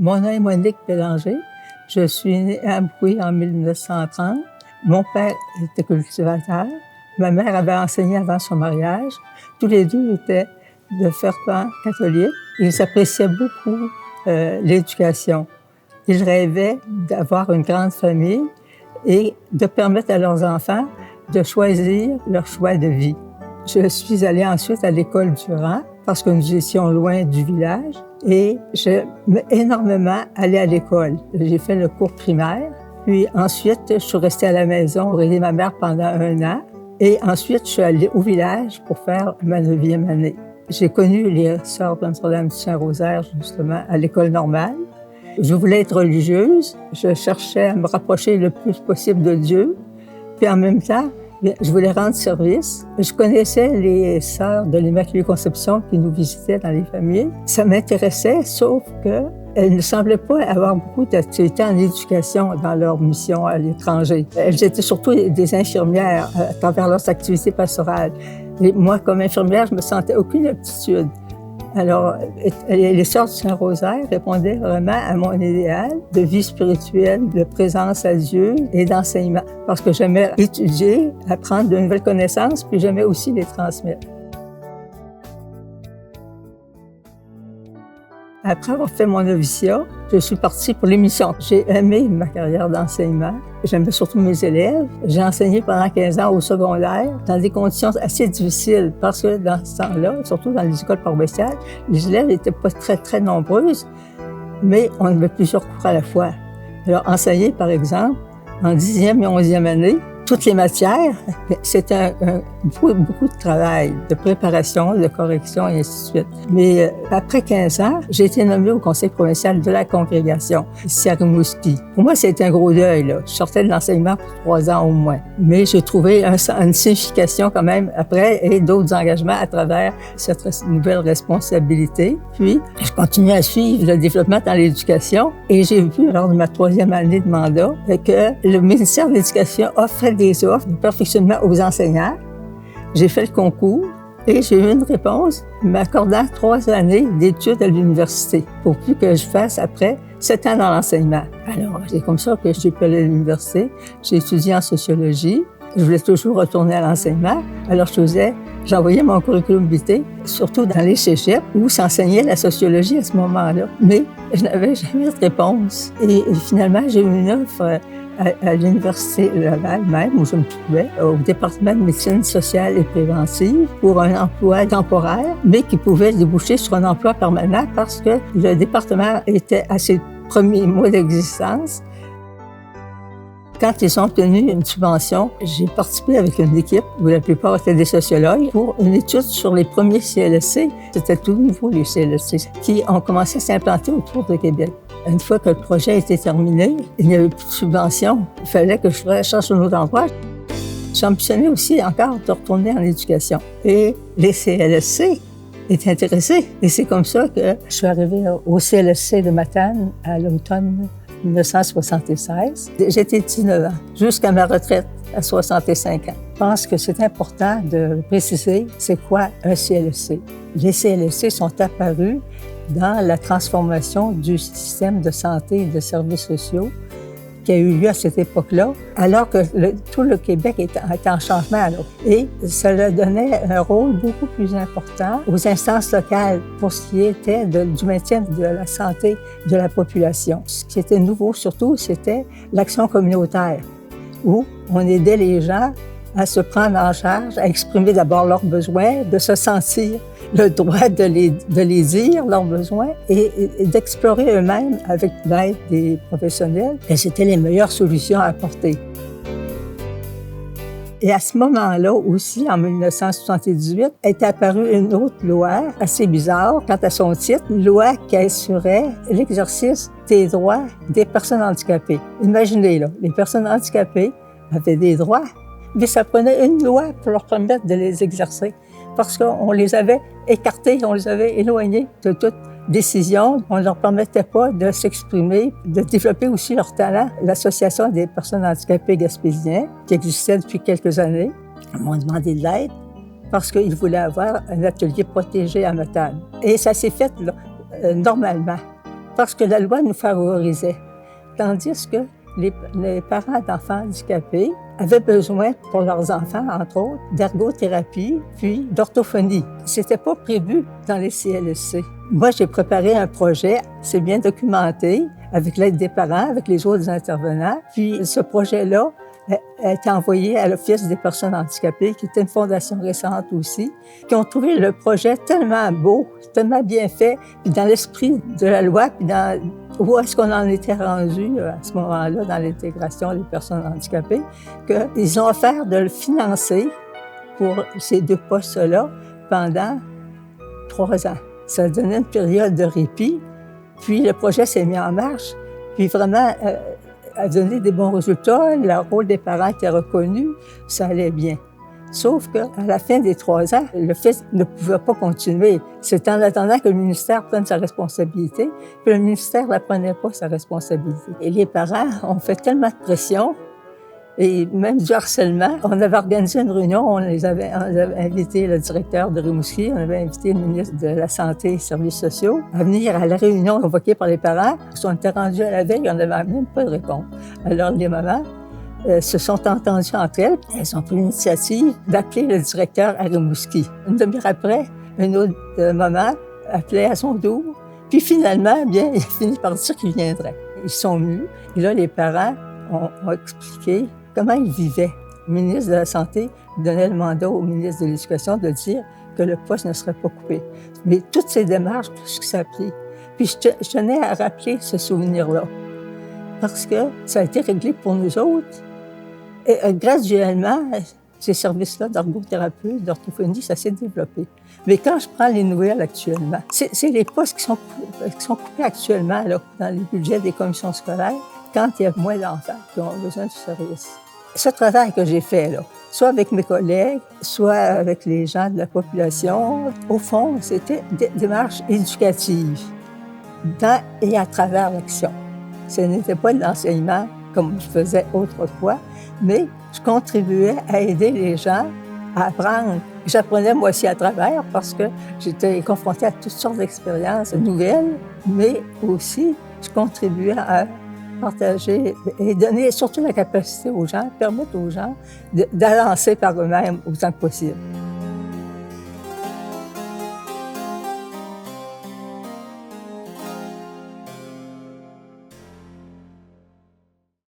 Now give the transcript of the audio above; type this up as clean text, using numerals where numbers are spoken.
Mon nom est Monique Bélanger. Je suis née à Amqui en 1930. Mon père était cultivateur. Ma mère avait enseigné avant son mariage. Tous les deux étaient de fervents catholiques. Ils appréciaient beaucoup l'éducation. Ils rêvaient d'avoir une grande famille et de permettre à leurs enfants de choisir leur choix de vie. Je suis allée ensuite à l'école Durand parce que nous étions loin du village et j'aime énormément aller à l'école. J'ai fait le cours primaire, puis ensuite je suis restée à la maison pour aider ma mère pendant 1 an et ensuite je suis allée au village pour faire ma 9e année. J'ai connu les sœurs de Notre-Dame du Saint-Rosaire justement à l'école normale. Je voulais être religieuse, je cherchais à me rapprocher le plus possible de Dieu, puis en même temps, je voulais rendre service. Je connaissais les sœurs de l'Immaculée Conception qui nous visitaient dans les familles. Ça m'intéressait, sauf qu'elles ne semblaient pas avoir beaucoup d'activités en éducation dans leur mission à l'étranger. Elles étaient surtout des infirmières à travers leurs activités pastorales. Et moi, comme infirmière, je me sentais aucune aptitude. Alors, les sœurs du Saint-Rosaire répondaient vraiment à mon idéal de vie spirituelle, de présence à Dieu et d'enseignement. Parce que j'aimais étudier, apprendre de nouvelles connaissances, puis j'aimais aussi les transmettre. Après avoir fait mon noviciat, je suis partie pour les missions. J'ai aimé ma carrière d'enseignement. J'aimais surtout mes élèves. J'ai enseigné pendant 15 ans au secondaire dans des conditions assez difficiles parce que dans ce temps-là, surtout dans les écoles paroissiales, les élèves n'étaient pas très, très nombreuses, mais on avait plusieurs cours à la fois. Alors, enseigner, par exemple, en 10e et 11e année, toutes les matières, c'était beaucoup de travail, de préparation, de correction et ainsi de suite. Mais après 15 ans, j'ai été nommée au conseil provincial de la congrégation, ici à Rimouski. Pour moi, c'était un gros deuil, là. Je sortais de l'enseignement pour 3 ans au moins. Mais j'ai trouvé une signification quand même après et d'autres engagements à travers cette nouvelle responsabilité. Puis, je continuais à suivre le développement dans l'éducation et j'ai vu, lors de ma 3e année de mandat, que le ministère de l'Éducation offrait des offres de perfectionnement aux enseignants. J'ai fait le concours et j'ai eu une réponse m'accordant 3 années d'études à l'université pour plus que je fasse après 7 ans dans l'enseignement. Alors, c'est comme ça que j'ai pu aller à l'université. J'ai étudié en sociologie. Je voulais toujours retourner à l'enseignement. Alors, j'envoyais mon curriculum vitae, surtout dans les cégeps où s'enseignait la sociologie à ce moment-là. Mais je n'avais jamais de réponse. Et finalement, j'ai eu une offre à l'Université Laval même, où je me trouvais, au département de médecine sociale et préventive, pour un emploi temporaire, mais qui pouvait déboucher sur un emploi permanent parce que le département était à ses premiers mois d'existence. Quand ils ont obtenu une subvention, j'ai participé avec une équipe où la plupart étaient des sociologues pour une étude sur les premiers CLSC. C'était tout nouveau, les CLSC, qui ont commencé à s'implanter autour de Québec. Une fois que le projet était terminé, il n'y avait plus de subvention. Il fallait que je cherche un autre emploi. J'ambitionnais aussi encore de retourner en éducation. Et les CLSC étaient intéressés. Et c'est comme ça que je suis arrivée au CLSC de Matane à l'automne 1976. J'étais 19 ans, jusqu'à ma retraite à 65 ans. Je pense que c'est important de préciser c'est quoi un CLSC. Les CLSC sont apparus dans la transformation du système de santé et de services sociaux qui a eu lieu à cette époque-là, alors que tout le Québec était en changement. Alors. Et cela donnait un rôle beaucoup plus important aux instances locales pour ce qui était du maintien de la santé de la population. Ce qui était nouveau surtout, c'était l'action communautaire, où on aidait les gens à se prendre en charge, à exprimer d'abord leurs besoins, de se sentir le droit de les dire, leurs besoins, et d'explorer eux-mêmes, avec l'aide des professionnels, quelles étaient les meilleures solutions à apporter. Et à ce moment-là aussi, en 1978, est apparue une autre loi assez bizarre quant à son titre, une loi qui assurait l'exercice des droits des personnes handicapées. Imaginez, là, les personnes handicapées avaient des droits, mais ça prenait une loi pour leur permettre de les exercer, parce qu'on les avait écartés, on les avait éloignés de toute décision. On ne leur permettait pas de s'exprimer, de développer aussi leur talent. L'Association des personnes handicapées gaspésiens, qui existait depuis quelques années, m'ont demandé de l'aide parce qu'ils voulaient avoir un atelier protégé à Matane. Et ça s'est fait là, normalement. parce que la loi nous favorisait. Tandis que les parents d'enfants handicapés avaient besoin pour leurs enfants, entre autres, d'ergothérapie puis d'orthophonie. C'était pas prévu dans les CLSC. Moi, j'ai préparé un projet, c'est bien documenté, avec l'aide des parents, avec les autres intervenants. Puis ce projet-là a été envoyé à l'Office des personnes handicapées, qui était une fondation récente aussi, qui ont trouvé le projet tellement beau, tellement bien fait, puis dans l'esprit de la loi, puis dans où est-ce qu'on en était rendu à ce moment-là dans l'intégration des personnes handicapées, qu'ils ont offert de le financer pour ces 2 postes-là pendant 3 ans. Ça donnait une période de répit, puis le projet s'est mis en marche, puis vraiment a donné des bons résultats, le rôle des parents était reconnu, ça allait bien. Sauf qu'à la fin des 3 ans, le fils ne pouvait pas continuer. C'est en attendant que le ministère prenne sa responsabilité, puis le ministère ne prenait pas sa responsabilité. Et les parents ont fait tellement de pression, et même du harcèlement. On avait organisé une réunion, on avait invité le directeur de Rimouski, on avait invité le ministre de la Santé et Services sociaux à venir à la réunion convoquée par les parents. Ils ont été rendus à la veille, on n'avait même pas de réponse. Alors les mamans se sont entendues entre elles. Elles ont pris l'initiative d'appeler le directeur à Rimouski. Une demi-heure après, une autre maman appelait à son tour. Puis finalement, bien, il a fini par dire qu'il viendrait. Ils sont venus. Et là, les parents ont expliqué comment ils vivaient. Le ministre de la Santé donnait le mandat au ministre de l'Éducation de dire que le poste ne serait pas coupé. Mais toutes ces démarches, tout ce que ça a pris. Puis je tenais à rappeler ce souvenir-là. Parce que ça a été réglé pour nous autres. Et graduellement, ces services-là d'ergothérapie, d'orthophonie, ça s'est développé. Mais quand je prends les nouvelles actuellement, c'est les postes qui sont coupés actuellement là, dans les budgets des commissions scolaires quand il y a moins d'enfants qui ont besoin du service. Ce travail que j'ai fait, là, soit avec mes collègues, soit avec les gens de la population, au fond, c'était des démarches éducatives dans et à travers l'action. Ce n'était pas de l'enseignement comme je faisais autrefois, mais je contribuais à aider les gens à apprendre. J'apprenais moi aussi à travers parce que j'étais confrontée à toutes sortes d'expériences nouvelles, mais aussi je contribuais à partager et donner surtout la capacité aux gens, permettre aux gens d'avancer par eux-mêmes autant que possible.